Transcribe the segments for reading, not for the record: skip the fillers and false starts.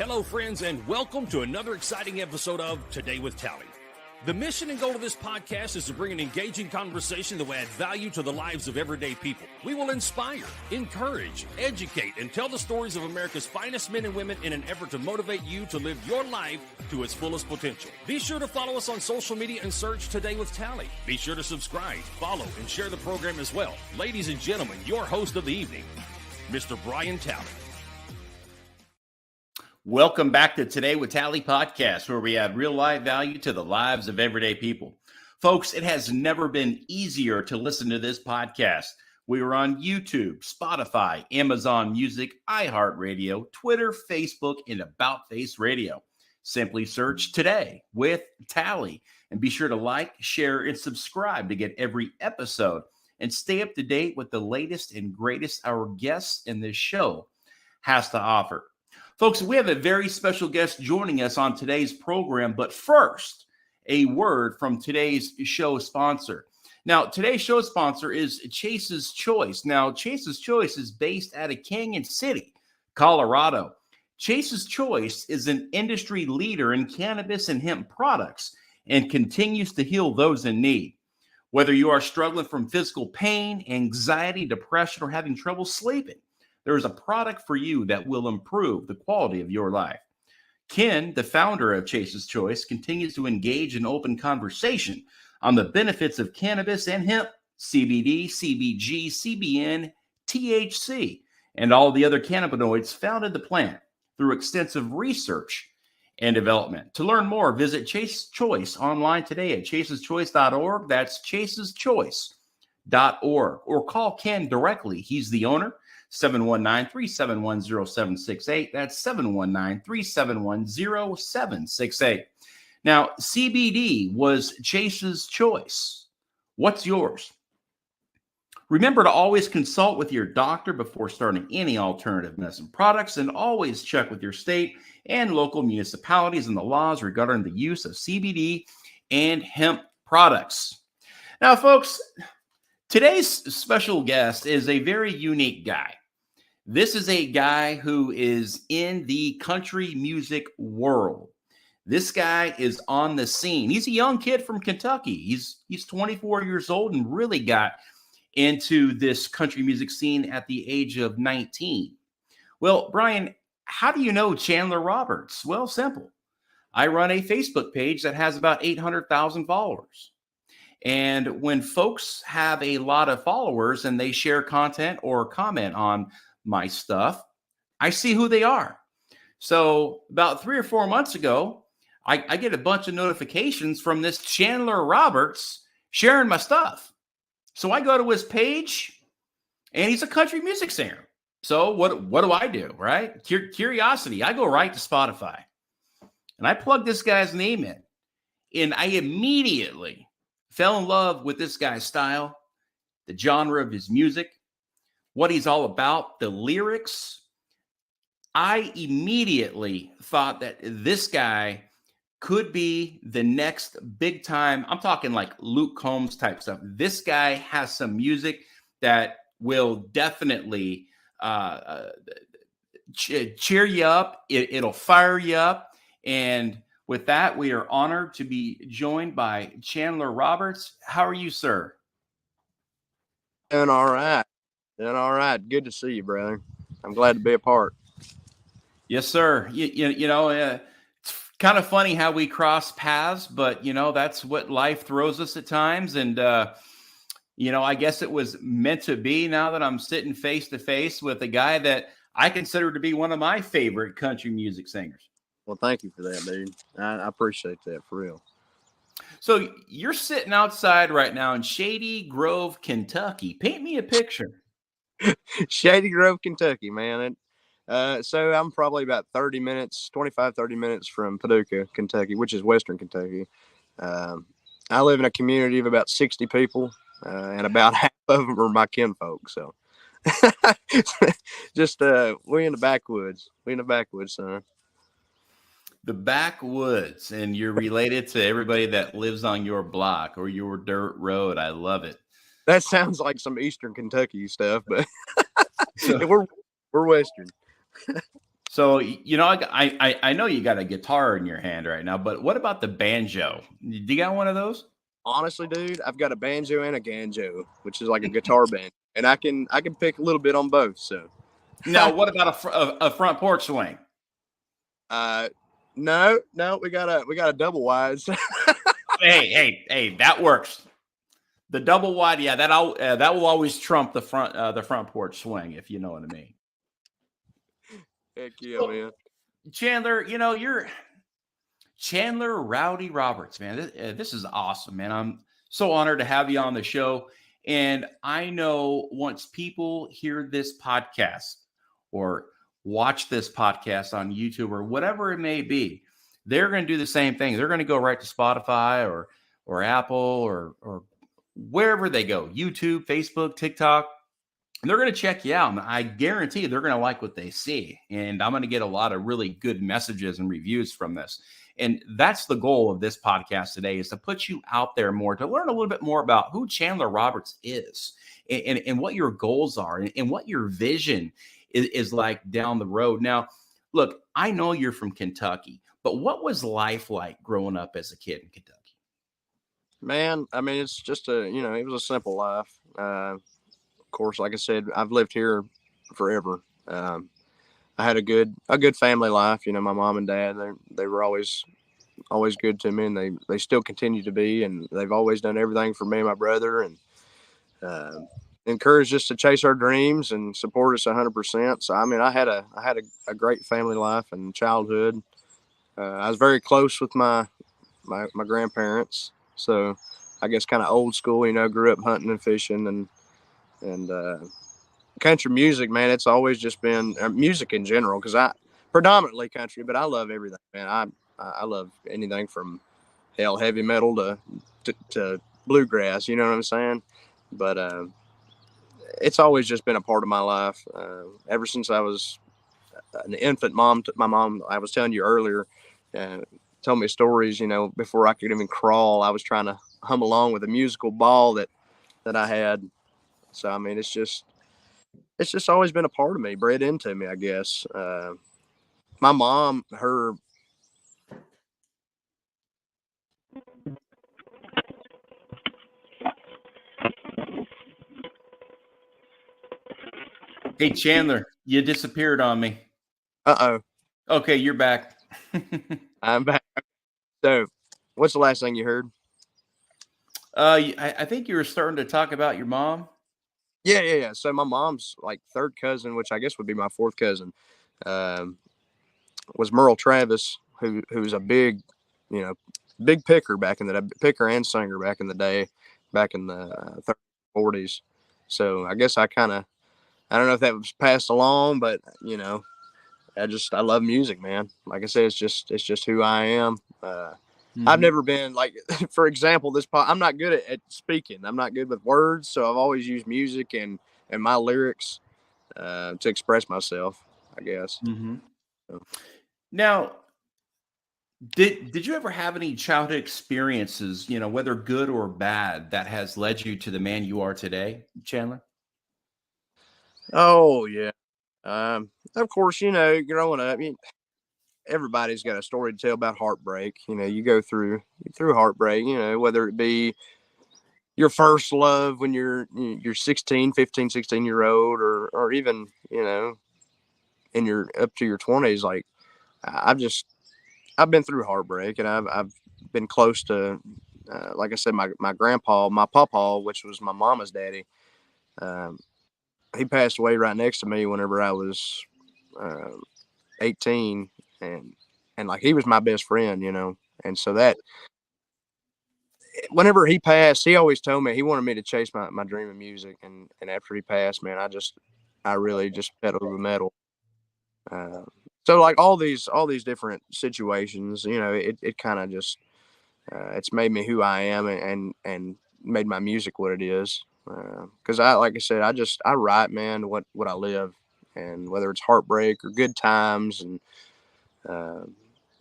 Hello, friends, and welcome to another exciting episode of Today with Tally. The mission and goal of this podcast is to bring an engaging conversation that will add value to the lives of everyday people. We will inspire, encourage, educate, and tell the stories of America's finest men and women in an effort to motivate you to live your life to its fullest potential. Be sure to follow us on social media and search Today with Tally. Be sure to subscribe, follow, and share the program as well. Ladies and gentlemen, your host of the evening, Mr. Brian Tally. Welcome back to Today with Tally podcast, where we add real life value to the lives of everyday people. Folks, it has never been easier to listen to this podcast. We are on YouTube, Spotify, Amazon Music, iHeartRadio, Twitter, Facebook, and About Face Radio. Simply search Today with Tally and be sure to like, share, and subscribe to get every episode and stay up to date with the latest and greatest our guests in this show has to offer. Folks, we have a very special guest joining us on today's program, but first, a word from today's show sponsor. Now, today's show sponsor is Chase's Choice. Now, Chase's Choice is based out of Canyon City, Colorado. Chase's Choice is an industry leader in cannabis and hemp products and continues to heal those in need. Whether you are struggling from physical pain, anxiety, depression, or having trouble sleeping, there is a product for you that will improve the quality of your life. Ken, the founder of Chase's Choice, continues to engage in open conversation on the benefits of cannabis and hemp, CBD, CBG, CBN, THC, and all the other cannabinoids found in the plant through extensive research and development. To learn more, visit Chase's Choice online today at chaseschoice.org. That's chaseschoice.org. Or call Ken directly. He's the owner. 719-371-0768. That's 719-371-0768. Now, CBD was Chase's choice. What's yours? Remember to always consult with your doctor before starting any alternative medicine products, and always check with your state and local municipalities and the laws regarding the use of CBD and hemp products. Now, folks, today's special guest is a very unique guy. This is a guy who is in the country music world. This guy is on the scene. He's a young kid from Kentucky. He's 24 years old and really got into this country music scene at the age of 19. Well, Brian, how do you know Chandler Roberts? Well, simple. I run a Facebook page that has about 800,000 followers. And when folks have a lot of followers and they share content or comment on my stuff, I see who they are. So about 3 or 4 months ago, I get a bunch of notifications from this Chandler Roberts sharing my stuff. So I go to his page, and he's a country music singer. So what do I do, right? Curiosity. I go right to Spotify, and I plug this guy's name in, and I immediately fell in love with this guy's style, the genre of his music, what he's all about, the lyrics. I immediately thought that this guy could be the next big time. I'm talking like Luke Combs type stuff. This guy has some music that will definitely cheer you up. It'll fire you up. And with that, we are honored to be joined by Chandler Roberts. How are you, sir? Doing all right. Doing all right. Good to see you, brother. I'm glad to be a part. Yes, sir. You know, it's kind of funny how we cross paths, but, you know, that's what life throws us at times. And, you know, I guess it was meant to be now that I'm sitting face to face with a guy that I consider to be one of my favorite country music singers. Well, thank you for that, dude. I appreciate that, for real. So you're sitting outside right now in Shady Grove, Kentucky. Paint me a picture. Shady Grove, Kentucky, man. So I'm probably about 30 minutes from Paducah, Kentucky, which is Western Kentucky. I live in a community of about 60 people, and about half of them are my kinfolk. So just we're in the backwoods. Son. The backwoods, and you're related to everybody that lives on your block or your dirt road. I love it. That sounds like some Eastern Kentucky stuff, but we're Western. So, I know you got a guitar in your hand right now, but what about the banjo? Do you got one of those? Honestly, dude, I've got a banjo and a ganjo, which is like a guitar band, and I can pick a little bit on both. So, Now, what about a front porch swing? no, we got a double wide. Hey, that works. The double wide, yeah, that will always trump the front porch swing, if you know what I mean. Heck yeah, So, man. Chandler, you're Chandler Rowdy Roberts, man. This is awesome, man. I'm so honored to have you on the show. And I know once people hear this podcast or watch this podcast on YouTube or whatever it may be, they're going to do the same thing. They're going to go right to Spotify or Apple or wherever they go, YouTube, Facebook, TikTok. And they're going to check you out. And I guarantee they're going to like what they see. And I'm going to get a lot of really good messages and reviews from this. And that's the goal of this podcast today, is to put you out there more, to learn a little bit more about who Chandler Roberts is and what your goals are and what your vision is like down the road. Now, look, I know you're from Kentucky, but what was life like growing up as a kid in Kentucky? Man, I mean, it's just it was a simple life. Of course, like I said, I've lived here forever. I had a good family life. My mom and dad, they were always good to me, and they still continue to be, and they've always done everything for me and my brother, and encouraged us to chase our dreams and support us 100%. So I mean, I had a great family life and childhood. I was very close with my grandparents, so I guess kind of old school. Grew up hunting and fishing, and country music, man. It's always just been music in general, because I predominantly country, but I love everything, man. I love anything from heavy metal to bluegrass. You know what I'm saying? But it's always just been a part of my life ever since I was an infant. My mom, I was telling you earlier, told me stories. Before I could even crawl, I was trying to hum along with a musical ball that I had. So I mean, it's just always been a part of me, bred into me, I guess. My mom, her. Hey, Chandler, you disappeared on me. Uh-oh. Okay, you're back. I'm back. So, what's the last thing you heard? I think you were starting to talk about your mom. Yeah. So my mom's like third cousin, which I guess would be my fourth cousin, was Merle Travis, who's a big picker back in the day, picker and singer back in the day, back in the 30s, 40s. So I guess I don't know if that was passed along, but I love music, man. Like I said, it's just who I am. I've never been like, for example, I'm not good at speaking. I'm not good with words. So I've always used music and my lyrics to express myself, I guess. Mm-hmm. So. Now, did you ever have any childhood experiences, whether good or bad, that has led you to the man you are today, Chandler? Oh yeah. Of course, growing up, everybody's got a story to tell about heartbreak. You go through heartbreak, whether it be your first love when you're 16, 15, 16-year-old, or even, in your up to your 20s. Like I've been through heartbreak, and I've been close to, like I said, my grandpa, my pawpaw, which was my mama's daddy. He passed away right next to me whenever I was 18, and like he was my best friend, and so that whenever he passed, he always told me he wanted me to chase my dream of music, and after he passed, man, I really just pedal to the metal. So like all these different situations, it kind of just it's made me who I am, and made my music what it is. Because like I said, I write, man, what I live, and whether it's heartbreak or good times, and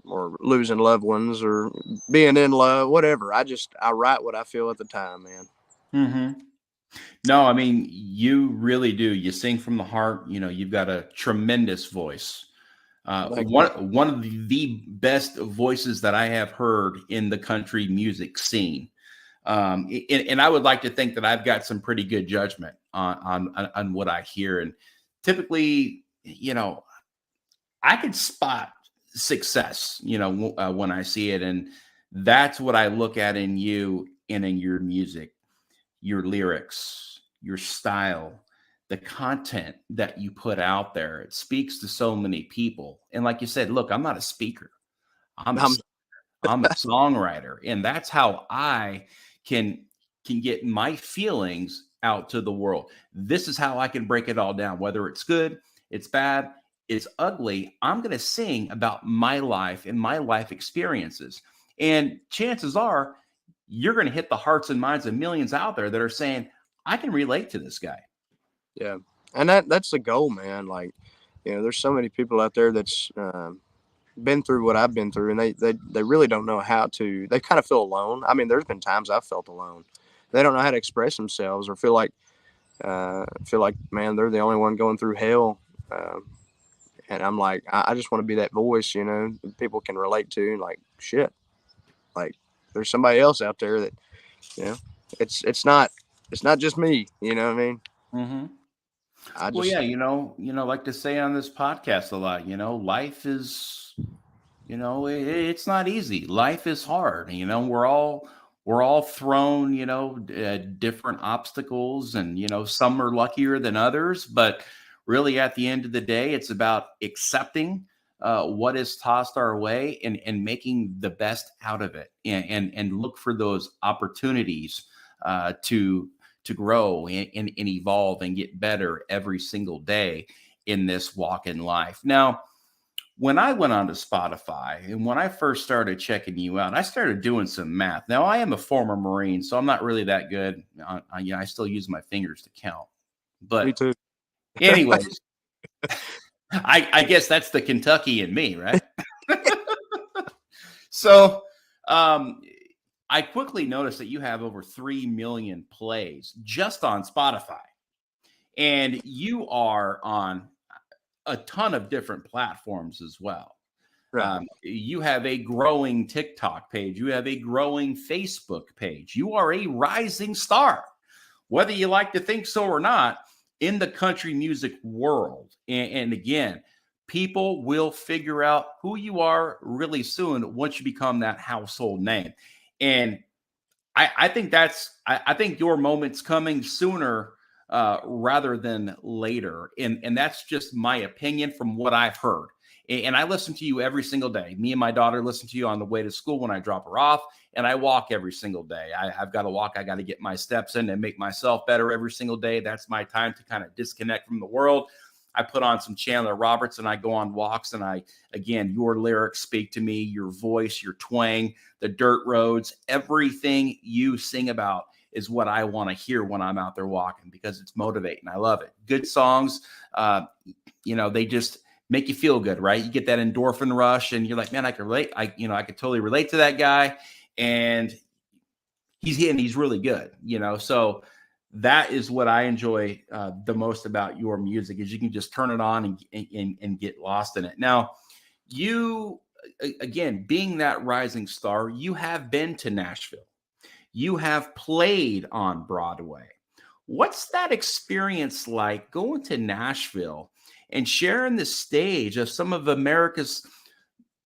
or losing loved ones or being in love, whatever. I write what I feel at the time, man. Mm-hmm. No, I mean, you really do. You sing from the heart. You've got a tremendous voice. One of the best voices that I have heard in the country music scene. And I would like to think that I've got some pretty good judgment on what I hear. And typically, I can spot success, when I see it. And that's what I look at in you and in your music, your lyrics, your style, the content that you put out there. It speaks to so many people. And like you said, look, I'm not a speaker. I'm a songwriter. And that's how I can get my feelings out to the world. This is how I can break it all down, whether it's good, it's bad, it's ugly. I'm going to sing about my life and my life experiences. And chances are you're going to hit the hearts and minds of millions out there that are saying, I can relate to this guy. Yeah. And that's the goal, man. Like, there's so many people out there that's been through what I've been through, and they really don't know how to. They kind of feel alone. I mean, there's been times I've felt alone. They don't know how to express themselves, or feel like man, they're the only one going through hell. And I'm like, I just want to be that voice, that people can relate to. And like, shit, like there's somebody else out there that, it's not just me. You know what I mean? Mm-hmm. Well, yeah, like to say on this podcast a lot, life is, it's not easy. Life is hard. We're all thrown, different obstacles, and, some are luckier than others, but really at the end of the day, it's about accepting what is tossed our way and making the best out of it, and look for those opportunities to grow and evolve and get better every single day in this walk in life. Now, when I went onto Spotify and when I first started checking you out, I started doing some math. Now, I am a former Marine, so I'm not really that good. I still use my fingers to count. But me too. Anyways, I guess that's the Kentucky in me, right? So, I quickly noticed that you have over 3 million plays just on Spotify, and you are on a ton of different platforms as well. Right. You have a growing TikTok page. You have a growing Facebook page. You are a rising star, whether you like to think so or not, in the country music world. And again, people will figure out who you are really soon once you become that household name. And I think I think your moment's coming sooner rather than later. And that's just my opinion from what I've heard. And I listen to you every single day. Me and my daughter listen to you on the way to school when I drop her off, and I walk every single day. I've got to walk. I got to get my steps in and make myself better every single day. That's my time to kind of disconnect from the world. I put on some Chandler Roberts and I go on walks, and again, your lyrics speak to me, your voice, your twang, the dirt roads, everything you sing about is what I want to hear when I'm out there walking, because it's motivating. I love it. Good songs, they just make you feel good, right? You get that endorphin rush and you're like, man, I can relate. I could totally relate to that guy. And he's really good, so that is what I enjoy the most about your music, is you can just turn it on and get lost in it. Now, you, again, being that rising star, you have been to Nashville. You have played on Broadway. What's that experience like, going to Nashville and sharing the stage of some of America's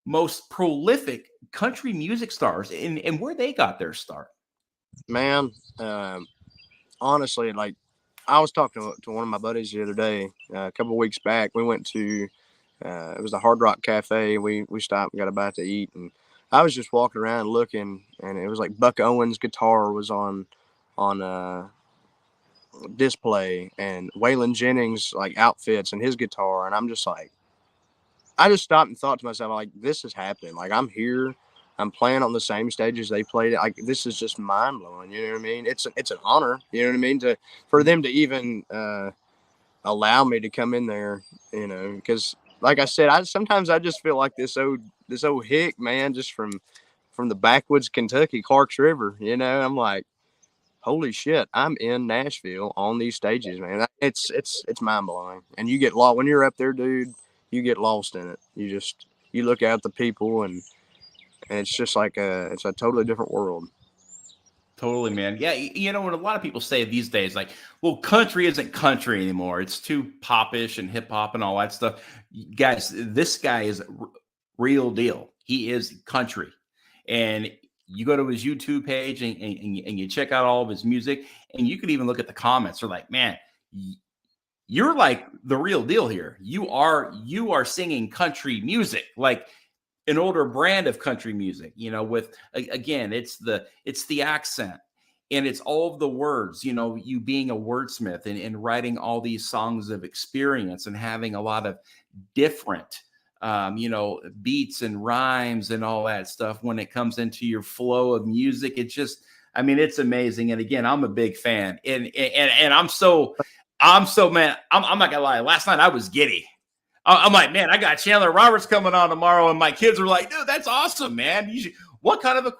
most prolific country music stars, and where they got their start? Man, honestly, like, I was talking to one of my buddies the other day, a couple of weeks back. We went to it was the Hard Rock Cafe. We stopped and got a bite to eat, and I was just walking around looking, and it was like Buck Owens' guitar was on display, and Waylon Jennings like outfits and his guitar, and I'm just like, I just stopped and thought to myself, like, this is happening. Like, I'm here, I'm playing on the same stage as they played it. Like, this is just mind blowing. You know what I mean? It's an honor. You know what I mean? For them to even allow me to come in there. Because like I said, sometimes I just feel like this old hick, man, just from the backwoods Kentucky, Clarks River. I'm like, holy shit, I'm in Nashville on these stages, man. It's mind blowing. And you get lost when you're up there, dude. you get lost in it. You look at the people, and it's just like it's a totally different world. Totally, man. Yeah, when a lot of people say these days, like, well, country isn't country anymore. It's too popish and hip hop and all that stuff. Guys, this guy is real deal. He is country. And you go to his YouTube page and you check out all of his music, and you could even look at the comments. They're like, man, you're like the real deal here. You are singing country music, like an older brand of country music, with, again, it's the accent, and it's all of the words, you being a wordsmith and writing all these songs of experience and having a lot of different, beats and rhymes and all that stuff when it comes into your flow of music. It's just, it's amazing. And again, I'm a big fan, and I'm so, man, I'm not gonna lie. Last night I was giddy. I'm like, man, I got Chandler Roberts coming on tomorrow, and my kids were like, dude, that's awesome, man. What kind of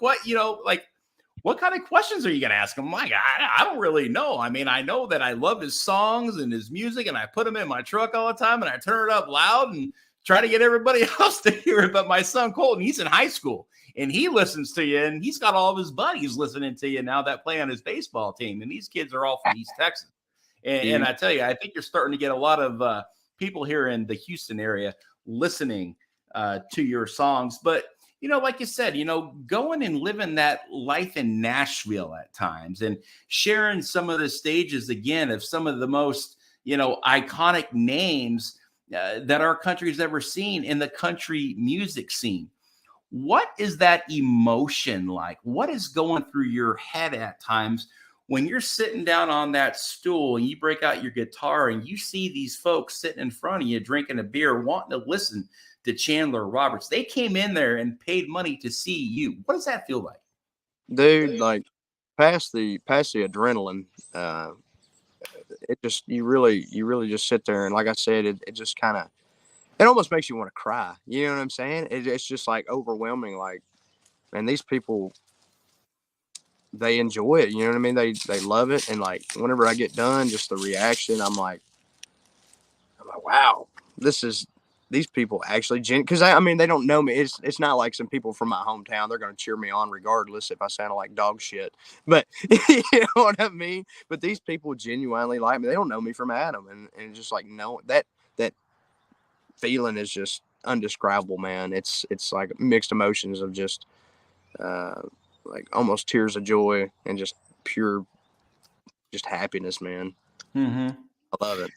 what kind of questions are you gonna ask him? I'm like, I don't really know. I know that I love his songs and his music, and I put them in my truck all the time, and I turn it up loud and try to get everybody else to hear it. But my son Colton, he's in high school, and he listens to you, and he's got all of his buddies listening to you now that play on his baseball team, and these kids are all from East Texas. And I tell you, I think you're starting to get a lot of people here in the Houston area listening to your songs. But, like you said, going and living that life in Nashville at times and sharing some of the stages again of some of the most, iconic names that our country's ever seen in the country music scene. What is that emotion like? What is going through your head at times when you're sitting down on that stool and you break out your guitar and you see these folks sitting in front of you drinking a beer, wanting to listen to Chandler Roberts? They came in there and paid money to see you. What does that feel like? Dude, like past the adrenaline, it just, you really just sit there. And like I said, it just kind of, it almost makes you want to cry. You know what I'm saying? It's just like overwhelming. Like, man, these people, they enjoy it. You know what I mean? They love it. And like, whenever I get done, just the reaction, I'm like, wow, these people actually, because they don't know me. It's not like some people from my hometown. They're going to cheer me on regardless if I sound like dog shit. But you know what I mean? But these people genuinely like me. They don't know me from Adam. And just like, no, that feeling is just undescribable, man. It's like mixed emotions of just, like almost tears of joy and just pure, just happiness, man. Mm-hmm. I love it.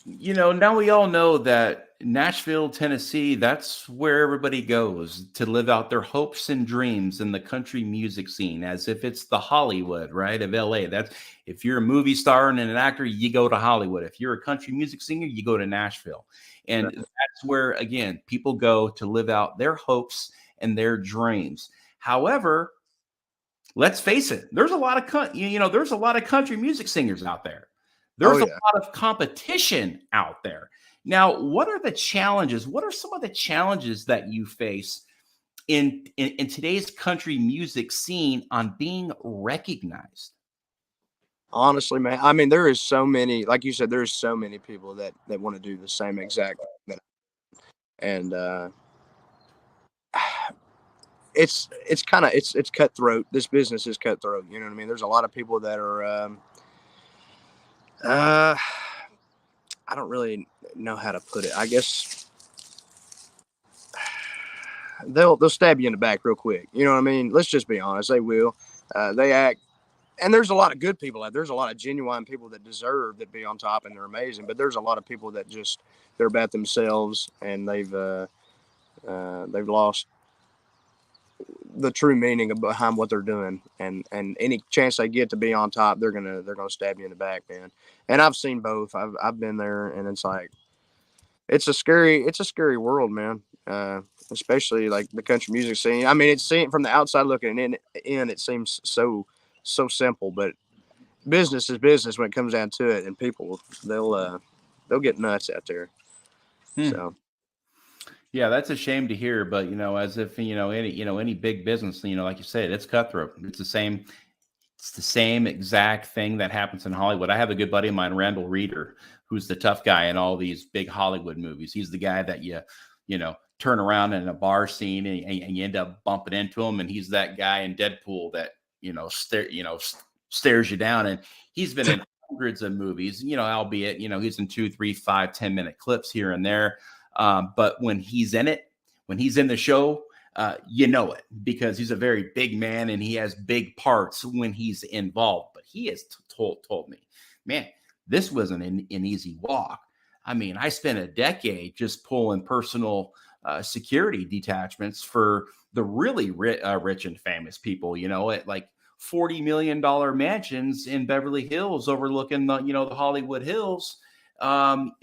Now we all know that Nashville, Tennessee, that's where everybody goes to live out their hopes and dreams in the country music scene, as if it's the Hollywood, right, of LA. That's, if you're a movie star and an actor, you go to Hollywood. If you're a country music singer, you go to Nashville. And that's where, again, people go to live out their hopes and their dreams. However, let's face it, there's a lot of country music singers out there. There's a lot of competition out there. Now, what are the challenges? What are some of the challenges that you face in today's country music scene on being recognized? Honestly, man, there is so many, like you said, there's so many people that want to do the same exact thing. And it's cutthroat. This business is cutthroat. You know what I mean? There's a lot of people that are, I don't really know how to put it. I guess they'll stab you in the back real quick. You know what I mean? Let's just be honest. They will. They act. And there's a lot of good people out there. There's a lot of genuine people that deserve to be on top, and they're amazing. But there's a lot of people that just, they're about themselves, and they've lost the true meaning behind what they're doing. And any chance they get to be on top, they're gonna stab you in the back, man. And I've seen both. I've been there, and it's like, it's a scary world, man. Especially like the country music scene. It's seen from the outside looking in, it seems so simple, but business is business when it comes down to it, and people, they'll get nuts out there. So yeah, that's a shame to hear, but as if any big business, like you said, it's cutthroat. It's the same exact thing that happens in Hollywood. I have a good buddy of mine, Randall Reeder, who's the tough guy in all these big Hollywood movies. He's the guy that turn around in a bar scene and you end up bumping into him. And he's that guy in Deadpool that, stares you down. And he's been in hundreds of movies, albeit, he's in 2, 3, 5, 10-minute clips here and there. But when he's in it, when he's in the show, it because he's a very big man and he has big parts when he's involved. But he has told me, man, this wasn't an easy walk. I mean, I spent a decade just pulling personal security detachments for the really rich and famous people, at like $40 million mansions in Beverly Hills overlooking the Hollywood Hills, that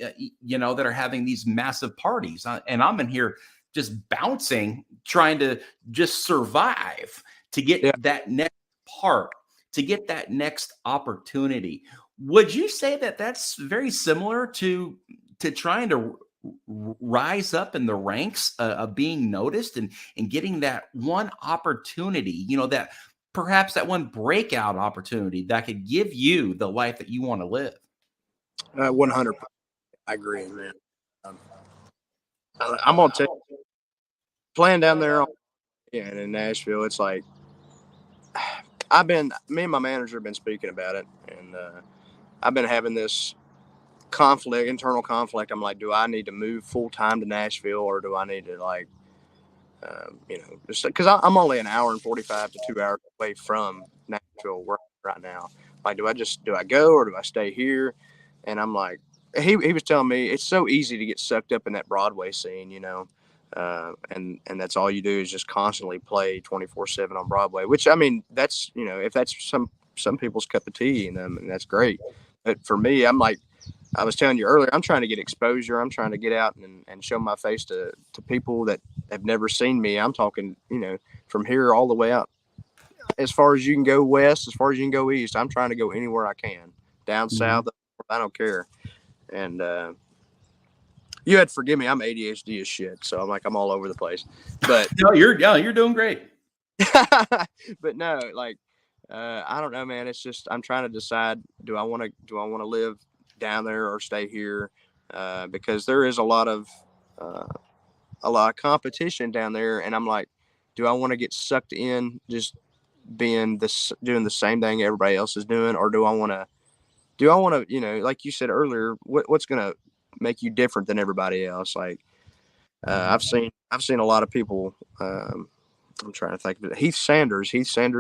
are having these massive parties. And I'm in here just bouncing, trying to just survive to get that next part, to get that next opportunity. Would you say that that's very similar to trying to rise up in the ranks of being noticed and getting that one opportunity, that perhaps that one breakout opportunity that could give you the life that you want to live? 100%. I agree, man. I'm going to tell you, playing down there in Nashville, it's like, me and my manager have been speaking about it, and I've been having this internal conflict. I'm like, do I need to move full time to Nashville, or do I need to just because I'm only an hour and 45 to 2 hours away from Nashville right now. Like, do I go or do I stay here? And I'm like, he was telling me it's so easy to get sucked up in that Broadway scene, and that's all you do is just constantly play 24/7 on Broadway, which, I mean, that's, if that's some people's cup of tea, and that's great. But for me, I'm like, I was telling you earlier, I'm trying to get exposure. I'm trying to get out and show my face to people that have never seen me. I'm talking, from here all the way out, as far as you can go west, as far as you can go east. I'm trying to go anywhere I can, down south. I don't care. And you had to forgive me. I'm ADHD as shit, so I'm all over the place. But no, you're doing great. But no, like I don't know, man. It's just I'm trying to decide: do I want to live down there or stay here? Because there is a lot of competition down there, and I'm like, do I want to get sucked in just doing the same thing everybody else is doing, or do I want to, like you said earlier, what's going to make you different than everybody else? Like, I've seen a lot of people, I'm trying to think of it. Heath Sanders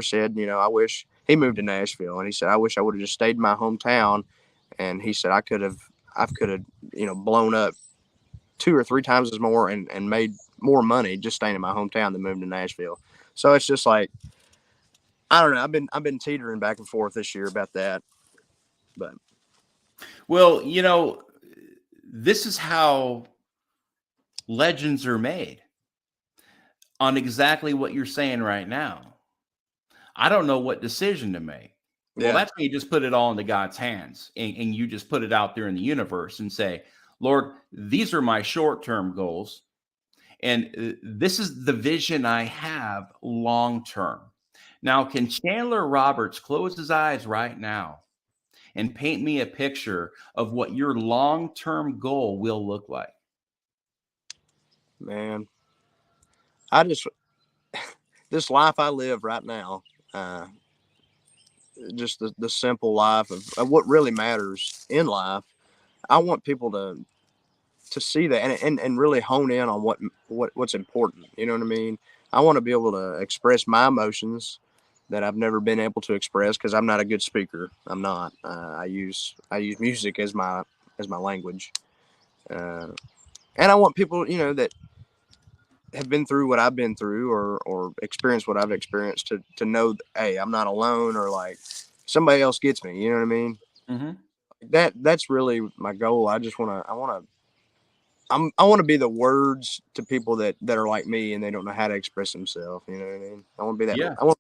said, I wish he moved to Nashville, and he said, I wish I would have just stayed in my hometown. And he said, I could have, blown up 2 or 3 times as more and made more money just staying in my hometown than moving to Nashville. So it's just like, I don't know. I've been teetering back and forth this year about that. But well, this is how legends are made, on exactly what you're saying right now. I don't know what decision to make. Well, that's when you just put it all into God's hands and you just put it out there in the universe and say, Lord, these are my short-term goals. And this is the vision I have long-term. Now, can Chandler Roberts close his eyes right now and paint me a picture of what your long-term goal will look like? Man, this life I live right now, just the simple life of what really matters in life. I want people to see that and really hone in on what's important. You know what I mean? I want to be able to express my emotions that I've never been able to express because I'm not a good speaker. I'm not. I use music as my language, and I want people, that have been through what I've been through or experienced what I've experienced to know that, hey, I'm not alone, or like somebody else gets me. You know what I mean? Mm-hmm. That's really my goal. I want to be the words to people that are like me and they don't know how to express themselves. You know what I mean? I want to be that. Yeah. I want.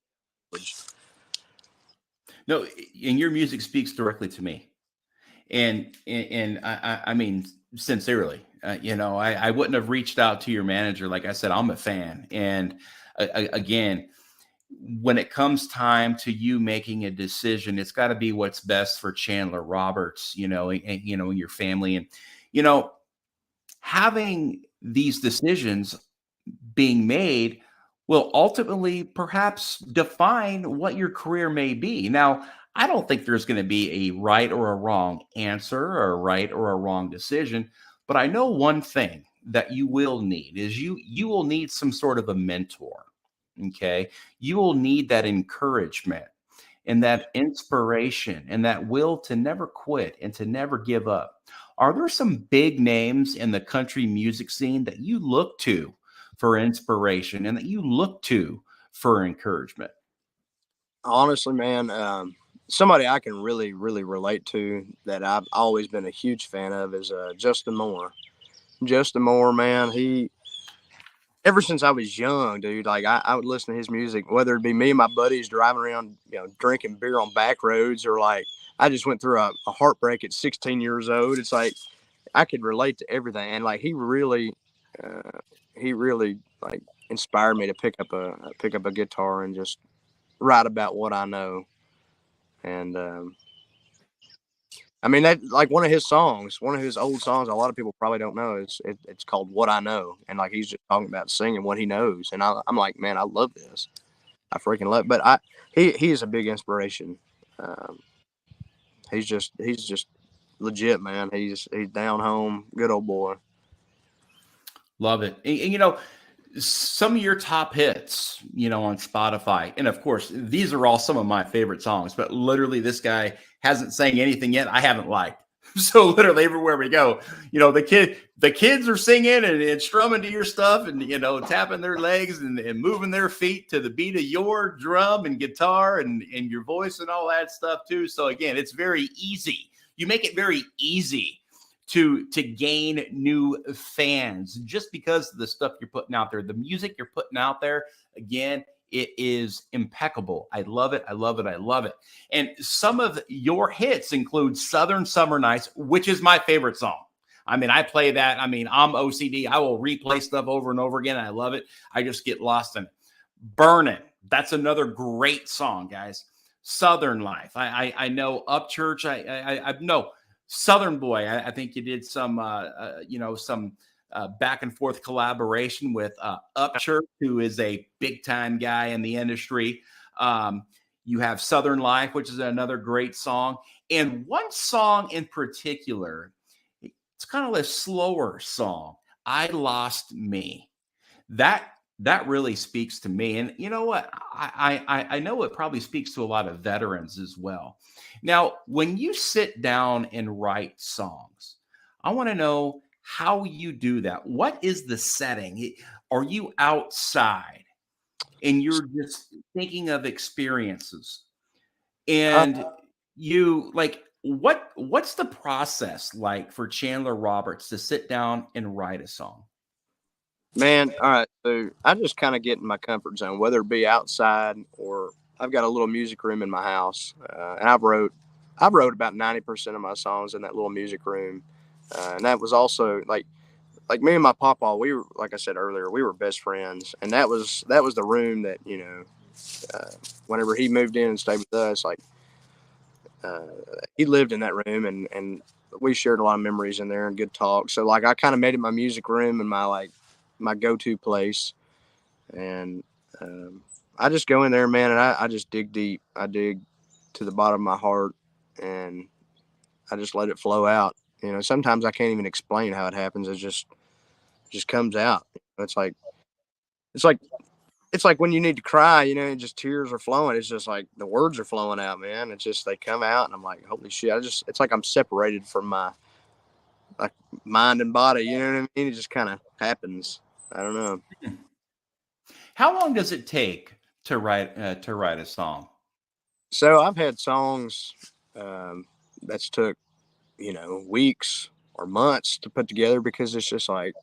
No, and your music speaks directly to me, and I mean sincerely. I wouldn't have reached out to your manager. Like I said, I'm a fan, and again, when it comes time to you making a decision, it's got to be what's best for Chandler Roberts, and your family. And, having these decisions being made will ultimately perhaps define what your career may be. Now, I don't think there's going to be a right or a wrong answer or a right or a wrong decision, but I know one thing that you will need is you will need some sort of a mentor. Okay? You will need that encouragement and that inspiration and that will to never quit and to never give up. Are there some big names in the country music scene that you look to for inspiration and that you look to for encouragement? Honestly, man, somebody I can really, really relate to that I've always been a huge fan of is Justin Moore. Justin Moore, man, ever since I was young, dude, like I would listen to his music, whether it be me and my buddies driving around, drinking beer on back roads, or like I just went through a heartbreak at 16 years old. It's like I could relate to everything, and like he really like inspired me to pick up a guitar and just write about what I know. And I mean, that like one of his old songs, a lot of people probably don't know, it's called "What I Know," and like he's just talking about singing what he knows. And I'm like, man, I love this. I freaking love it. But he is a big inspiration. Um, he's just legit, man. He's down home, good old boy. Love it. And some of your top hits, on Spotify. And of course, these are all some of my favorite songs, but literally this guy hasn't sang anything yet I haven't liked. So literally everywhere we go, the kids are singing and strumming to your stuff and, tapping their legs and moving their feet to the beat of your drum and guitar and your voice and all that stuff too. So again, it's very easy. You make it very easy to gain new fans just because of the stuff you're putting out there. The music you're putting out there, again, it is impeccable. I love it. I love it. I love it. And some of your hits include Southern Summer Nights, which is my favorite song. I mean, I play that. I mean, I'm OCD. I will replay stuff over and over again. I love it. I just get lost in it. Burnin'. That's another great song, guys. Southern Life. I know Upchurch. I know Southern Boy. I think you did some, some back and forth collaboration with Upchurch, who is a big time guy in the industry. You have Southern Life, which is another great song. And one song in particular, it's kind of a slower song, I Lost Me. That really speaks to me. And you know what? I know it probably speaks to a lot of veterans as well. Now, when you sit down and write songs, I want to know how you do that. What is the setting? Are you outside and you're just thinking of experiences? And you like what's the process like for Chandler Roberts to sit down and write a song? Man, all right. So I just kind of get in my comfort zone, whether it be outside or I've got a little music room in my house, and I wrote about 90% of my songs in that little music room, and that was also like me and my papa. We were, like I said earlier, we were best friends, and that was the room that whenever he moved in and stayed with us, like he lived in that room, and we shared a lot of memories in there and good talk. So like I kind of made it my music room and my go-to place, and I just go in there, man, and I just dig deep. I dig to the bottom of my heart, and I just let it flow out. Sometimes I can't even explain how it happens. It just comes out. It's like when you need to cry, just tears are flowing. It's just like the words are flowing out, man. It's just they come out, and I'm like, holy shit! It's like I'm separated from my like mind and body. You know what I mean? It just kind of happens. I don't know. How long does it take to write a song? So I've had songs that's took weeks or months to put together because it's just like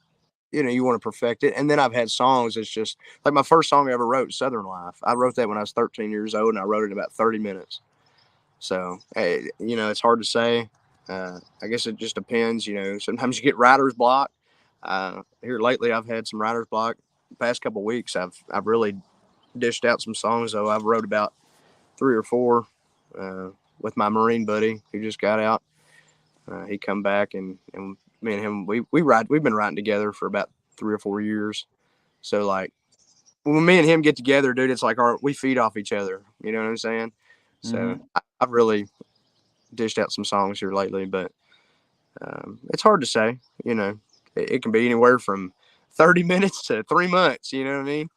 you want to perfect it. And then I've had songs that's just like my first song I ever wrote, Southern Life. I wrote that when I was 13 years old, and I wrote it in about 30 minutes. So it's hard to say. I guess it just depends. Sometimes you get writer's block. Here lately, I've had some writer's block. The past couple of weeks, I've really dished out some songs, though. I've wrote about 3 or 4 with my Marine buddy who just got out. He come back, and me and him, we've been writing together for about 3 or 4 years. So, like, when me and him get together, dude, it's like we feed off each other. You know what I'm saying? So I've really dished out some songs here lately, but it's hard to say. You know, it can be anywhere from 30 minutes to 3 months. You know what I mean?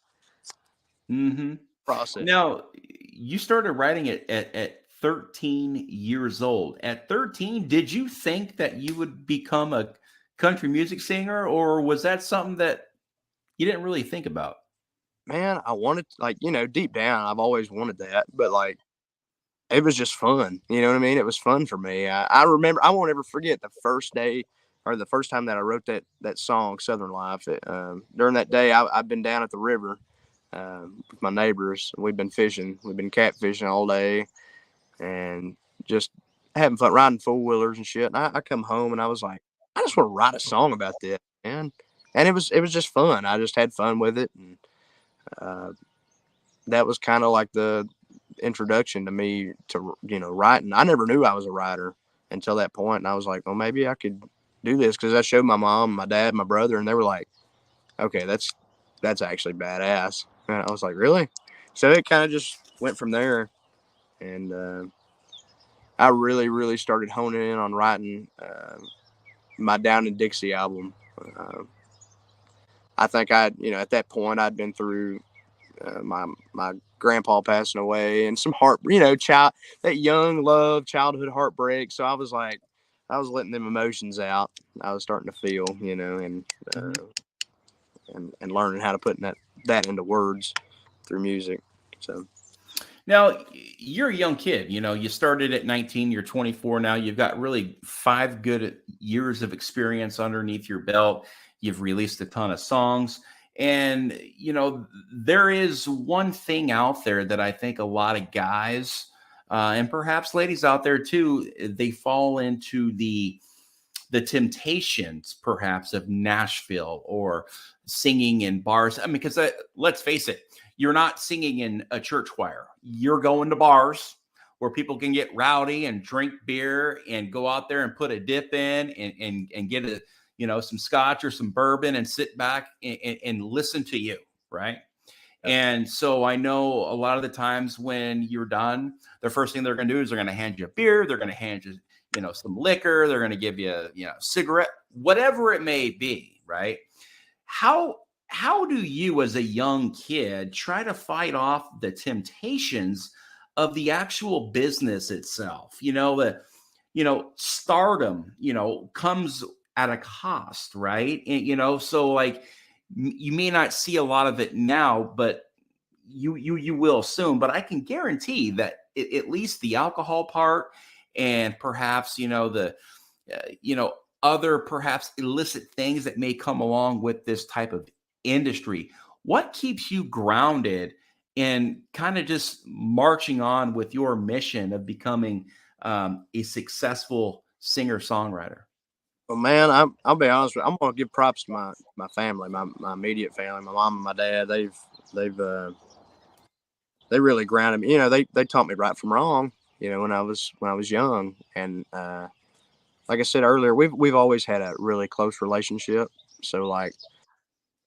Mm-hmm. Process. Now, you started writing it at 13 years old. At 13, did you think that you would become a country music singer, or was that something that you didn't really think about? Man, I wanted, like, you know, deep down, I've always wanted that, but like, it was just fun. You know what I mean? It was fun for me. I remember, I won't ever forget the first day or the first time that I wrote that song, Southern Life. During that day, I've been down at the river with my neighbors. We've been fishing. We've been catfishing all day and just having fun, riding four-wheelers and shit. And I come home and I was like, I just want to write a song about this, man. And it was just fun. I just had fun with it. And that was kind of like the introduction to me to, you know, writing. I never knew I was a writer until that point. And I was like, well, maybe I could do this, because I showed my mom, my dad, my brother, and they were like, okay, that's actually badass. And I was like, really? So it kind of just went from there. And I really, really started honing in on writing my Down in Dixie album. I think you know, at that point I'd been through my grandpa passing away and some you know, that young love, childhood heartbreak. So I was like, I was letting them emotions out. I was starting to feel, you know, and learning how to put that into words through music. So. Now, you're a young kid. You know, you started at 19, you're 24 now. You've got really 5 good years of experience underneath your belt. You've released a ton of songs. And, you know, there is one thing out there that I think a lot of guys and perhaps ladies out there too, they fall into the temptations perhaps of Nashville or singing in bars. I mean, because let's face it, you're not singing in a church choir. You're going to bars where people can get rowdy and drink beer and go out there and put a dip in and get a, you know, some scotch or some bourbon and sit back and listen to you, right? And so I know a lot of the times when you're done, the first thing they're going to do is they're going to hand you a beer. They're going to hand you, you know, some liquor. They're going to give you, you know, cigarette, whatever it may be, right? How do you as a young kid try to fight off the temptations of the actual business itself? You know, stardom, you know, comes at a cost, right? And, you know, so like you may not see a lot of it now, but you will soon. But I can guarantee that at least the alcohol part and perhaps, you know, the, you know, other perhaps illicit things that may come along with this type of industry. What keeps you grounded and kind of just marching on with your mission of becoming a successful singer-songwriter? Well, man, I'll be honest with you. I'm gonna give props to my family, my immediate family, my mom and my dad. They really grounded me. You know, they taught me right from wrong. You know, when I was young, and like I said earlier, we've always had a really close relationship. So like,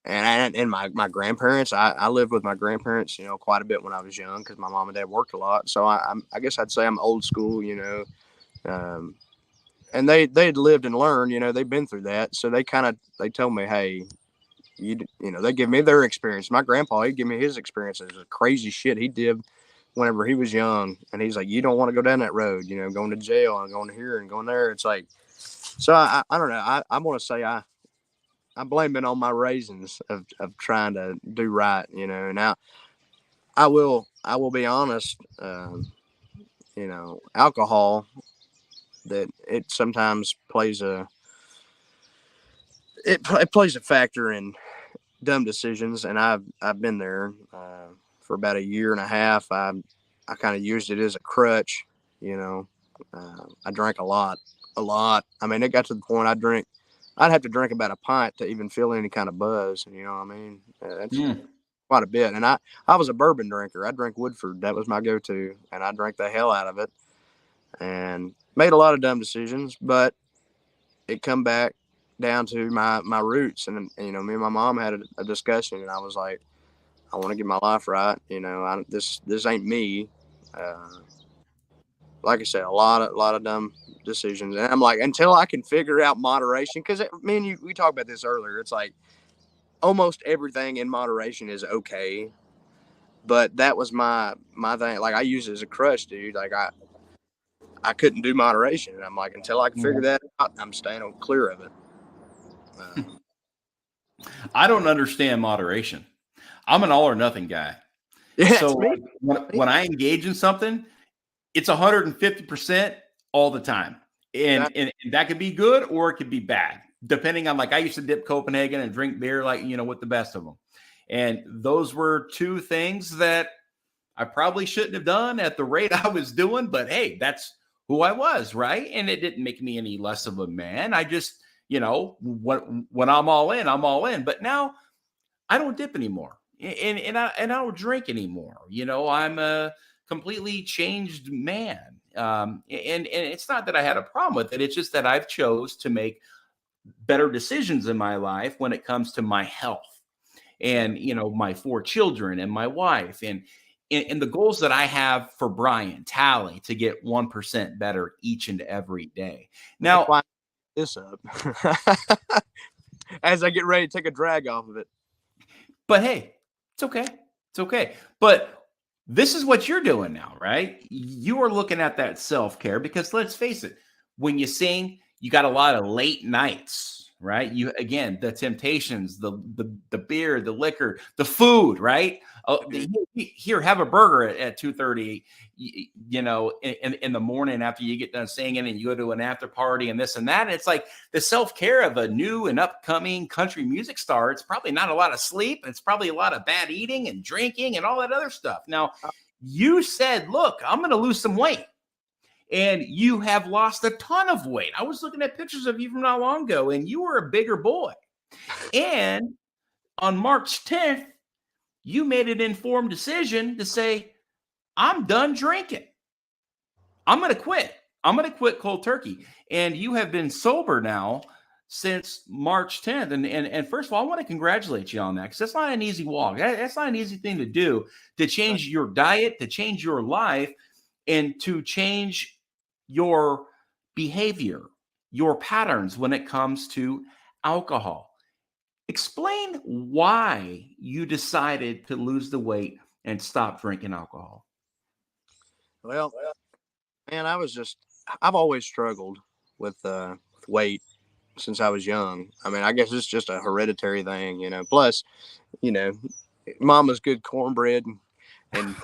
and my grandparents, I lived with my grandparents, you know, quite a bit when I was young because my mom and dad worked a lot. So I guess I'd say I'm old school, you know. And they'd lived and learned, you know, they've been through that. So they told me, hey, you know, they give me their experience. My grandpa, he'd give me his experiences of crazy shit he did whenever he was young. And he's like, you don't want to go down that road, you know, going to jail and going here and going there. It's like, so I don't know. I want to say I blame it on my raisins of trying to do right, you know. Now I will be honest, you know, alcohol, that it sometimes plays a factor in dumb decisions, and I've been there for about a year and a half. I kind of used it as a crutch, you know. I drank a lot. I mean, it got to the point I'd have to drink about a pint to even feel any kind of buzz. You know what I mean? quite a bit. And I was a bourbon drinker. I drank Woodford. That was my go-to. And I drank the hell out of it and made a lot of dumb decisions, but it come back down to my roots. And, me and my mom had a discussion, and I was like, I want to get my life right. This ain't me. Like I said, a lot of dumb decisions. And I'm like, until I can figure out moderation, because me and you, we talked about this earlier. It's like almost everything in moderation is okay. But that was my thing. Like, I use it as a crutch, dude. Like, I couldn't do moderation. And I'm like, until I can figure that out, I'm staying clear of it. I don't understand moderation. I'm an all or nothing guy. Yeah, so when I engage in something, it's 150% all the time. And that could be good or it could be bad, depending on, like, I used to dip Copenhagen and drink beer, like, with the best of them. And those were two things that I probably shouldn't have done at the rate I was doing. But hey, that's who I was, right? And it didn't make me any less of a man. I just, when I'm all in, I'm all in. But now I don't dip anymore. And I don't drink anymore. I'm a completely changed man. And it's not that I had a problem with it. It's just that I've chose to make better decisions in my life when it comes to my health and, my 4 children and my wife and the goals that I have for Brian Tally to get 1% better each and every day. Now, this up as I get ready to take a drag off of it. But hey, it's okay. It's okay. But this is what you're doing now, right? You are looking at that self-care because let's face it, when you sing, you got a lot of late nights, right? You, again, the temptations, the beer, the liquor, the food, right? Here, have a burger at 2:30, in the morning after you get done singing, and you go to an after party and this and that. And it's like the self-care of a new and upcoming country music star. It's probably not a lot of sleep. It's probably a lot of bad eating and drinking and all that other stuff. Now, you said, look, I'm going to lose some weight. And you have lost a ton of weight. I was looking at pictures of you from not long ago, and you were a bigger boy. And on March 10th, you made an informed decision to say, I'm done drinking. I'm going to quit. I'm going to quit cold turkey. And you have been sober now since March 10th. And first of all, I want to congratulate you on that, because that's not an easy walk. That's not an easy thing to do, to change your diet, to change your life, and to change your behavior, your patterns when it comes to alcohol. Explain why you decided to lose the weight and stop drinking alcohol. Well, man, I've always struggled with weight since I was young. I mean, I guess it's just a hereditary thing, Plus, mama's good cornbread and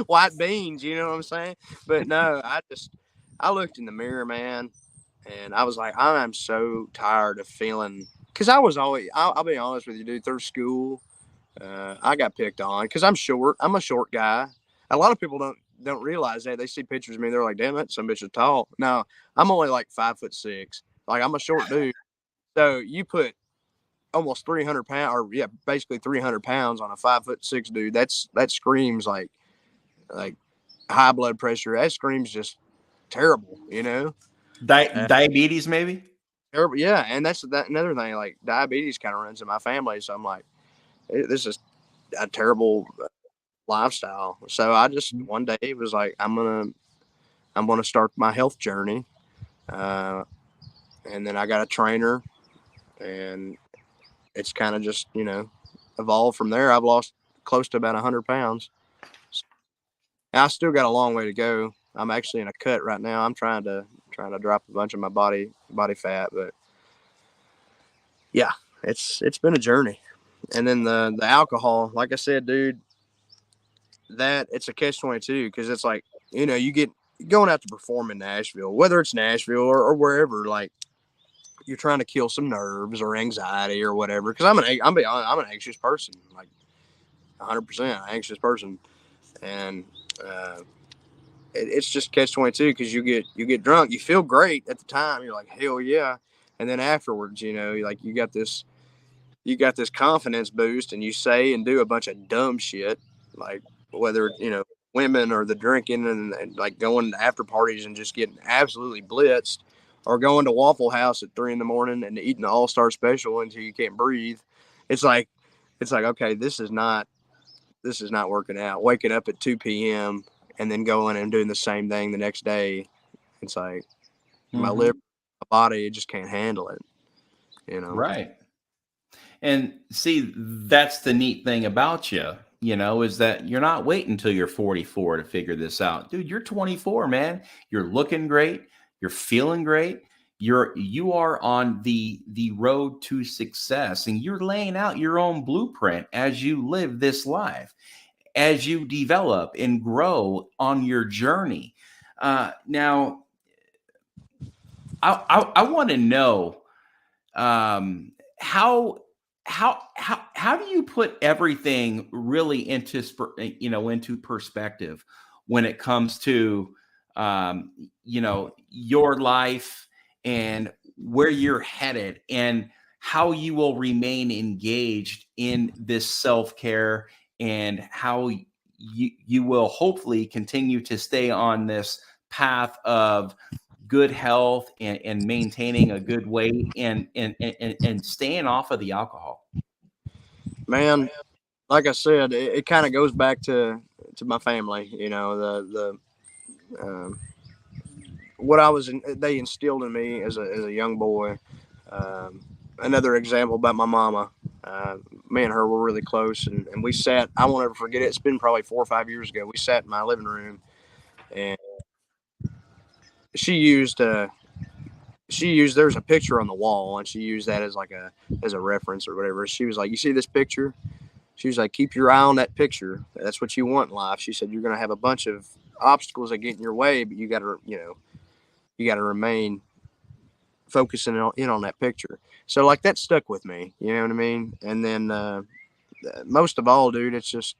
white beans, you know what I'm saying? But no, I looked in the mirror, man, and I was like, I am so tired of feeling, because I was always, I'll be honest with you, dude, through school, I got picked on because I'm short. I'm a short guy. A lot of people don't realize that. They see pictures of me, they're like, damn, that some bitch is tall. No, I'm only like 5'6". Like, I'm a short dude. So you put almost 300 pounds, or basically 300 pounds on a 5'6" dude. That screams like high blood pressure. That screams just terrible, Diabetes, maybe? Terrible. Yeah. And that's another thing, like diabetes kind of runs in my family. So I'm like, this is a terrible lifestyle. So I just one day was like, I'm gonna start my health journey. And then I got a trainer, and it's kind of just, evolved from there. I've lost close to about 100 pounds. I still got a long way to go. I'm actually in a cut right now. I'm trying to drop a bunch of my body fat, but yeah, it's been a journey. And then the alcohol, like I said, dude, that it's a catch-22, because it's like, you get going out to perform in Nashville, whether it's Nashville or wherever, like, you're trying to kill some nerves or anxiety or whatever. Because I'm an anxious person, like 100% anxious person, and it's just catch-22, because you get drunk, you feel great at the time, you're like, hell yeah, and then afterwards, like, you got this you got this confidence boost and you say and do a bunch of dumb shit, like whether, women or the drinking and like going to after parties and just getting absolutely blitzed, or going to Waffle House at 3 a.m. and eating the All-Star special until you can't breathe. It's like, okay, this is not working out. Waking up at 2 p.m. and then going and doing the same thing the next day. It's like my liver, my body, it just can't handle it, Right. And see, that's the neat thing about you, is that you're not waiting until you're 44 to figure this out. Dude, you're 24, man. You're looking great. You're feeling great. You are on the road to success, and you're laying out your own blueprint as you live this life, as you develop and grow on your journey. Now, I want to know how do you put everything really into perspective when it comes to your life and where you're headed, and how you will remain engaged in this self-care, and how you will hopefully continue to stay on this path of good health and maintaining a good weight and staying off of the alcohol? Man, like I said, it kind of goes back to my family, they instilled in me as a young boy. Another example about my mama, me and her were really close, and we sat, I won't ever forget it. It's been probably 4 or 5 years ago. We sat in my living room, and she used there's a picture on the wall, and she used that as a reference or whatever. She was like, "You see this picture?" She was like, "Keep your eye on that picture. That's what you want in life." She said, "You're going to have a bunch of obstacles that get in your way, but you got to remain focusing on that picture." So like that stuck with me, you know what I mean? And then most of all, dude, it's just,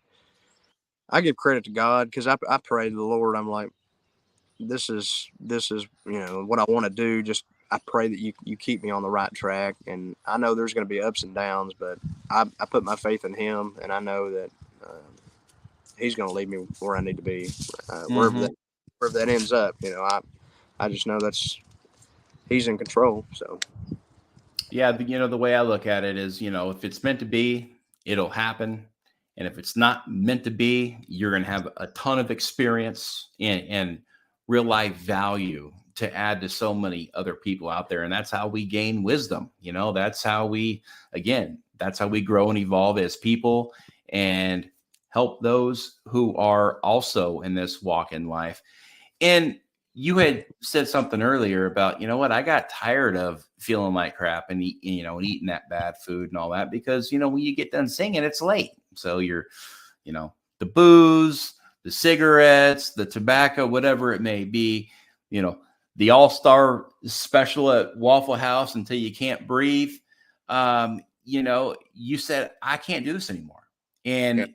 I give credit to God, because I pray to the Lord. I'm like, this is what I want to do. Just, I pray that you keep me on the right track. And I know there's going to be ups and downs, but I put my faith in Him, and I know that He's going to lead me where I need to be, wherever that ends up. I just know He's in control. So Yeah, the way I look at it is, if it's meant to be, it'll happen. And if it's not meant to be, you're going to have a ton of experience and real life value to add to so many other people out there. And that's how we gain wisdom. That's how we grow and evolve as people, and help those who are also in this walk in life. And you had said something earlier about, I got tired of feeling like crap and eating that bad food and all that, because, when you get done singing, it's late. So you're, the booze, the cigarettes, the tobacco, whatever it may be, the All-Star special at Waffle House until you can't breathe. You said, I can't do this anymore. And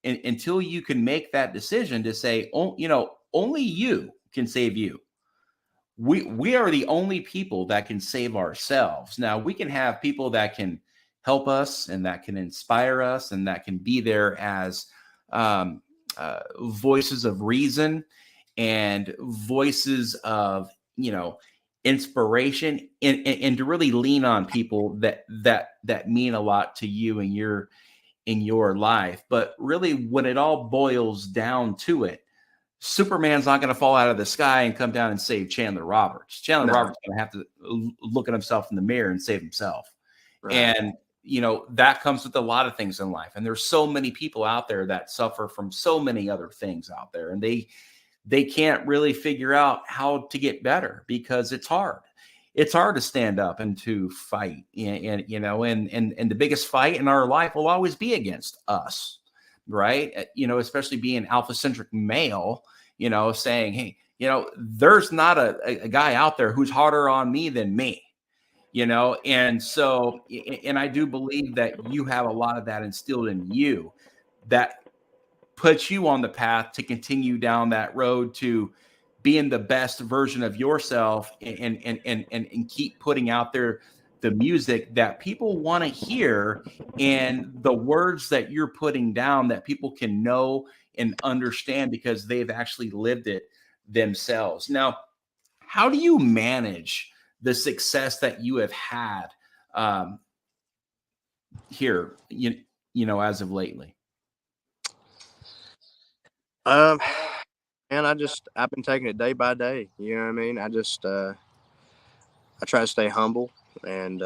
until you can make that decision to say, only you can save you. We are the only people that can save ourselves. Now, we can have people that can help us and that can inspire us and that can be there as voices of reason and voices of, inspiration, and to really lean on people that mean a lot to you and in your life. But really, when it all boils down to it, Superman's not going to fall out of the sky and come down and save Chandler Roberts. Chandler Roberts is going to have to look at himself in the mirror and save himself. Right. And, that comes with a lot of things in life. And there's so many people out there that suffer from so many other things out there. And they can't really figure out how to get better, because it's hard. It's hard to stand up and to fight. And the biggest fight in our life will always be against us. Right. Especially being alpha-centric male, saying, hey, there's not a guy out there who's harder on me than me, and so, and I do believe that you have a lot of that instilled in you that puts you on the path to continue down that road to being the best version of yourself, and keep putting out there the music that people want to hear, and the words that you're putting down that people can know and understand because they've actually lived it themselves. Now, how do you manage the success that you have had here, as of lately? And I've been taking it day by day. You know what I mean? I try to stay humble, and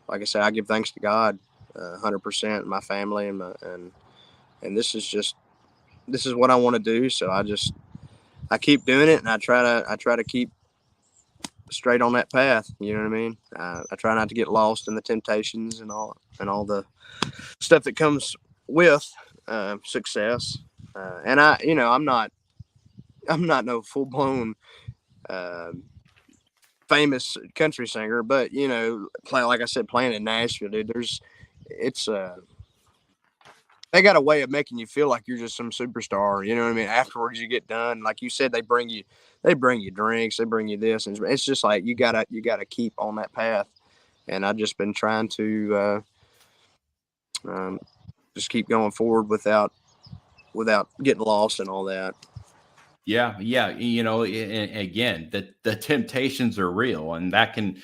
like I said, I give thanks to God, 100%, my family, and this is what I want to do. So I keep doing it, and I try to keep straight on that path. You know what I mean? I try not to get lost in the temptations and all the stuff that comes with success. And I'm not no full blown famous country singer, but like I said, playing in Nashville, dude, they got a way of making you feel like you're just some superstar. You know what I mean? Afterwards, you get done, like you said, they bring you drinks, they bring you this, and it's just like you gotta keep on that path. And I've just been trying to just keep going forward without getting lost and all that. Yeah. Again, the temptations are real, and that can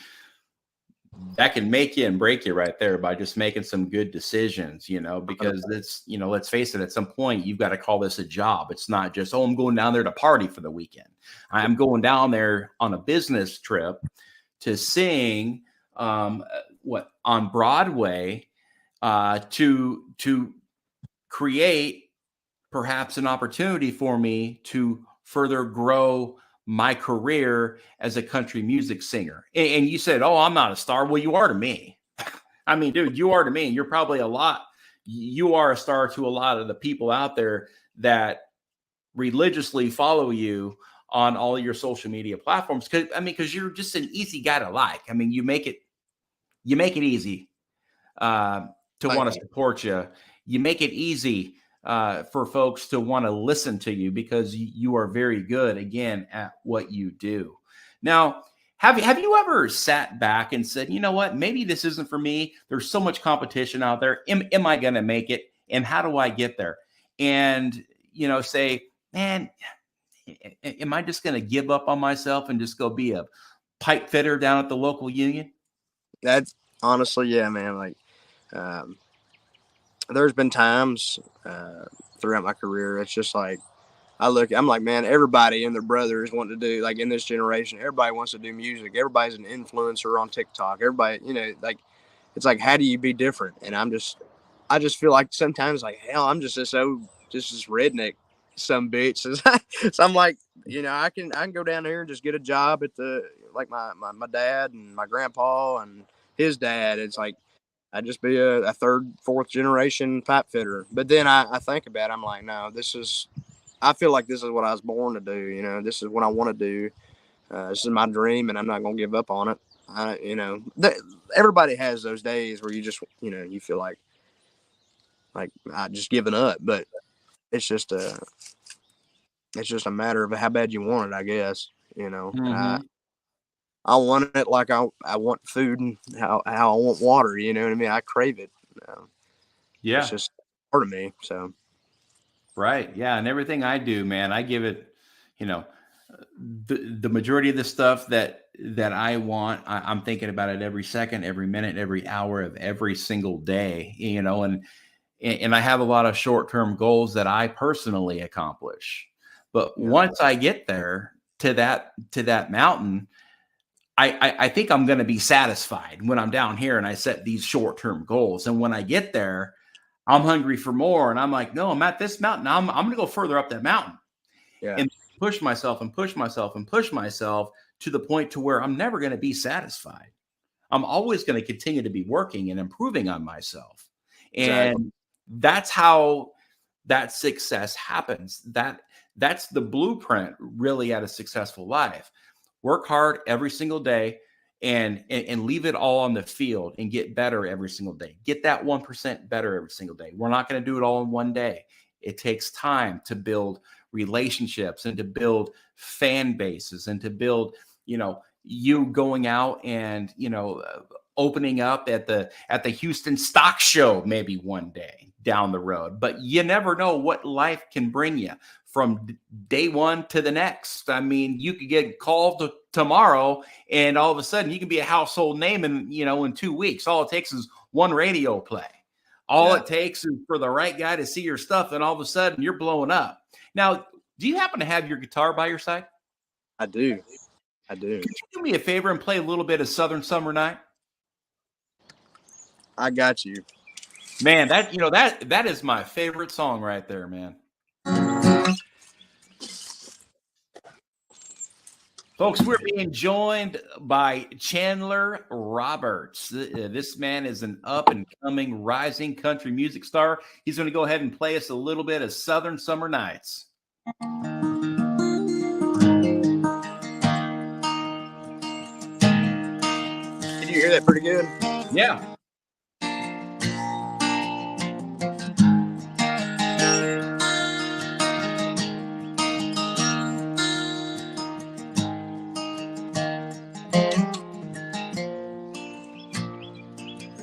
make you and break you right there by just making some good decisions, because it's, let's face it, at some point you've got to call this a job. It's not just, I'm going down there to party for the weekend. I'm going down there on a business trip to sing on Broadway, to create perhaps an opportunity for me to further grow my career as a country music singer. And you said, oh, I'm not a star. Well, you are to me. I mean, dude, you are to me. You're probably you are a star to a lot of the people out there that religiously follow you on all of your social media platforms. Because you're just an easy guy to like. I mean, you make it easy to want to support you. You make it easy for folks to want to listen to you because you are very good, again, at what you do. Now, have you ever sat back and said, you know what, maybe this isn't for me. There's so much competition out there. Am I going to make it? And how do I get there? And, say, man, am I just going to give up on myself and just go be a pipe fitter down at the local union? That's honestly, yeah, man. Like, there's been times throughout my career, it's just like I'm like, man, everybody and their brothers want to do, like, in this generation, everybody wants to do music. Everybody's an influencer on TikTok. Everybody, like, it's like, how do you be different? And I just feel like sometimes, like, hell, I'm just this redneck some bitch. So I'm like, I can go down here and just get a job at like my dad and my grandpa and his dad. It's like, I'd just be a third, fourth generation pipe fitter. But then I think about it, I'm like, no, I feel like this is what I was born to do. This is what I want to do. This is my dream, and I'm not going to give up on it. Everybody has those days where you just, you feel like I just giving up, but it's just a matter of how bad you want it, I guess, Mm-hmm. I want it like I want food and how I want water. You know what I mean? I crave it. Yeah. It's just part of me. So. Right. Yeah. And everything I do, man, I give it, the majority of the stuff that I want, I'm thinking about it every second, every minute, every hour of every single day, and I have a lot of short-term goals that I personally accomplish. But once I get there to that mountain, I think I'm going to be satisfied when I'm down here and I set these short-term goals. And when I get there, I'm hungry for more. And I'm like, no, I'm at this mountain. I'm going to go further up that mountain and push myself and push myself and push myself to the point to where I'm never going to be satisfied. I'm always going to continue to be working and improving on myself. And that's how that success happens. That's the blueprint really at a successful life. Work hard every single day and leave it all on the field and get better every single day. Get that 1% better every single day. We're not going to do it all in one day. It takes time to build relationships and to build fan bases and to build, you going out and, opening up at the Houston Stock Show maybe one day down the road. But you never know what life can bring you from day one to the next. I mean, you could get called tomorrow and all of a sudden you can be a household name in 2 weeks. All it takes is one radio play. All it takes is for the right guy to see your stuff, and all of a sudden you're blowing up. Now, do you happen to have your guitar by your side? I do. Could you do me a favor and play a little bit of Southern Summer Night? I got you. Man, that is my favorite song right there, man. Folks, we're being joined by Chandler Roberts. This man is an up-and-coming rising country music star. He's going to go ahead and play us a little bit of Southern Summer Nights. Can you hear that pretty good? Yeah.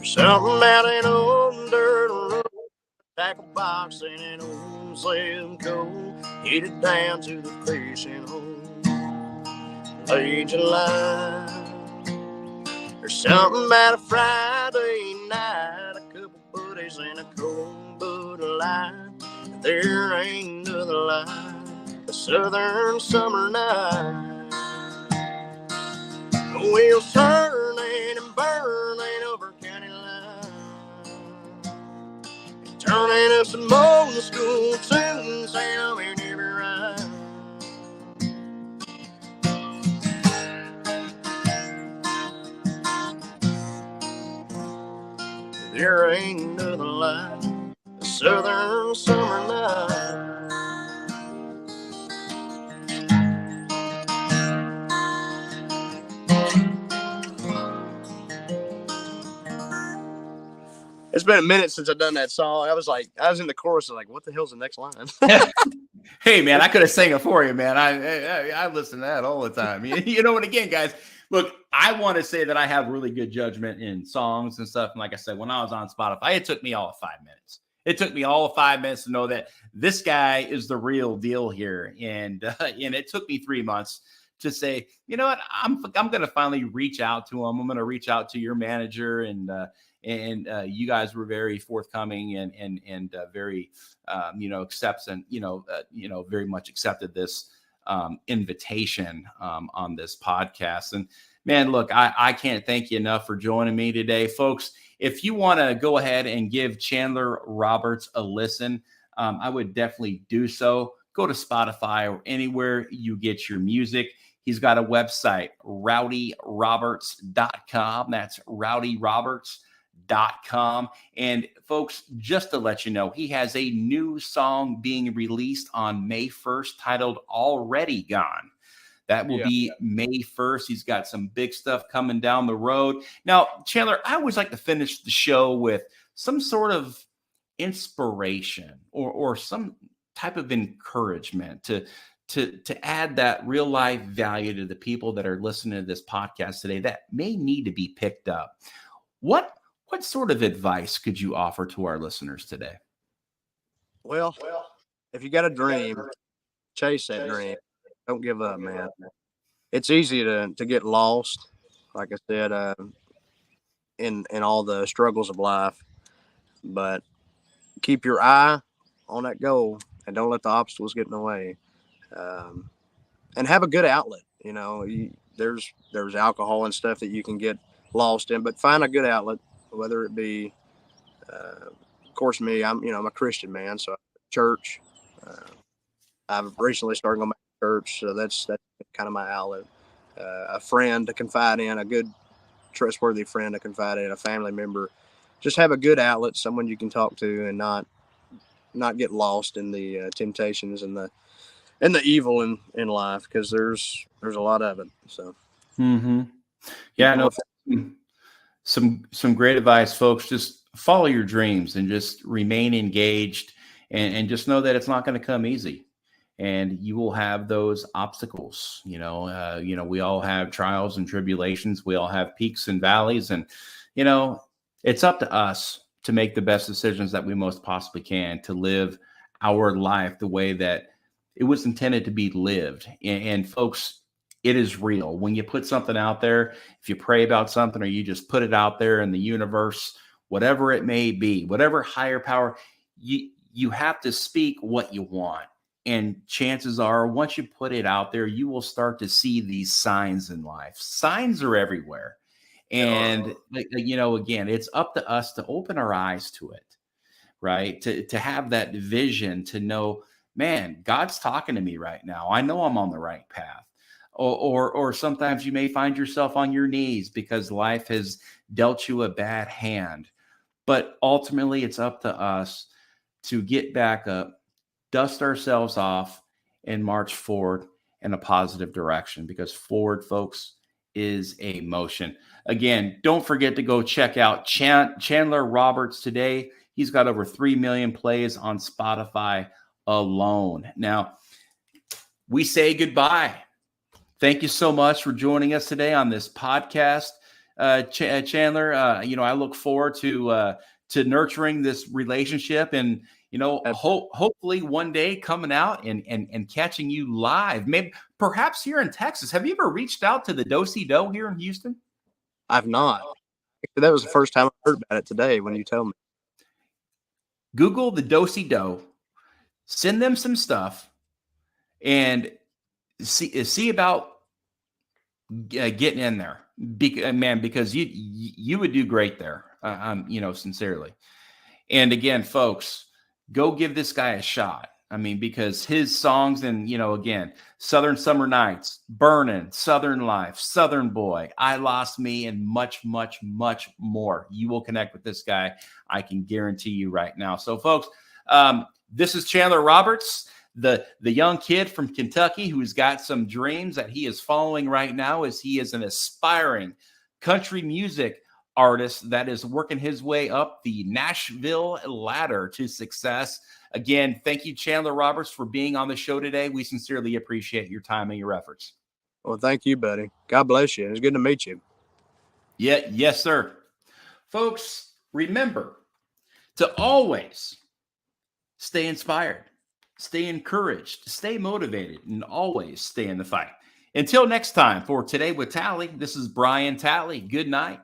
Something about an old dirt road, tackle box and an old slim coat, headed down to the fishing hole, late July. There's something about a Friday night, a couple buddies and a cold Bud Light. There ain't another like a Southern Summer Night. The wheels turning and burning over county line, and turning up some old school tunes down in every ride. There ain't nothing like a Southern Summer Night. It's been a minute since I've done that song. I was in the chorus. I was like, what the hell's the next line? Hey, man, I could have sang it for you, man. I listen to that all the time. And again, guys, look, I want to say that I have really good judgment in songs and stuff. And like I said, when I was on Spotify, it took me all of 5 minutes. It took me all of 5 minutes to know that this guy is the real deal here. And it took me 3 months to say, you know what, I'm going to finally reach out to him. I'm going to reach out to your manager, and you guys were very forthcoming and very accepting, very much accepted this invitation on this podcast. And man, look, I can't thank you enough for joining me today, folks. If you want to go ahead and give Chandler Roberts a listen, I would definitely do so. Go to Spotify or anywhere you get your music. He's got a website, rowdyroberts.com. That's rowdyroberts.com. And folks, just to let you know, he has a new song being released on May 1st titled Already Gone. That will be May 1st. He's got some big stuff coming down the road. Now, Chandler, I always like to finish the show with some sort of inspiration or some type of encouragement to add that real life value to the people that are listening to this podcast today that may need to be picked up. What sort of advice could you offer to our listeners today? Well, if you got a dream, chase that dream. Don't give up, man. It's easy to get lost, like I said, in all the struggles of life. But keep your eye on that goal and don't let the obstacles get in the way. And have a good outlet. There's alcohol and stuff that you can get lost in, but find a good outlet, whether it be, of course, me, I'm a Christian man, so church. I've recently started going back to church, so that's kind of my outlet. A friend to confide in, a good, trustworthy friend to confide in, a family member. Just have a good outlet, someone you can talk to, and not get lost in the temptations and the evil in life, because there's a lot of it. So, yeah, no, some great advice, folks. Just follow your dreams and just remain engaged, and just know that it's not going to come easy, and you will have those obstacles. We all have trials and tribulations. We all have peaks and valleys, and you know, it's up to us to make the best decisions that we most possibly can to live our life the way that it was intended to be lived. And folks, it is real. When you put something out there, if you pray about something or you just put it out there in the universe, whatever it may be, whatever higher power, you have to speak what you want. And chances are, once you put it out there, you will start to see these signs in life. Signs are everywhere. And, again, it's up to us to open our eyes to it, right? To have that vision, to know, man, God's talking to me right now. I know I'm on the right path. Or sometimes you may find yourself on your knees because life has dealt you a bad hand. But ultimately, it's up to us to get back up, dust ourselves off, and march forward in a positive direction, because forward, folks, is a motion. Again, don't forget to go check out Chandler Roberts today. He's got over 3 million plays on Spotify alone. Now, we say goodbye. Thank you so much for joining us today on this podcast, Chandler. I look forward to nurturing this relationship, and hopefully one day coming out and catching you live. Maybe perhaps here in Texas. Have you ever reached out to the Do-Si-Do here in Houston? I've not. That was the first time I heard about it today when you told me. Google the Do-Si-Do, send them some stuff, and see about getting in there, because you would do great there. Sincerely. And again, folks, go give this guy a shot. Because his songs, and again, Southern Summer Nights, Burnin', Southern Life, Southern Boy, I Lost Me, and much, much, much more. You will connect with this guy, I can guarantee you right now. So, folks, this is Chandler Roberts, the young kid from Kentucky who's got some dreams that he is following right now, as he is an aspiring country music artist that is working his way up the Nashville ladder to success. Again, thank you, Chandler Roberts, for being on the show today. We sincerely appreciate your time and your efforts. Well, thank you, buddy. God bless you. It's good to meet you. Yeah, yes, sir. Folks, remember to always stay inspired, stay encouraged, stay motivated, and always stay in the fight. Until next time, for Today with Tally, this is Brian Tally. Good night.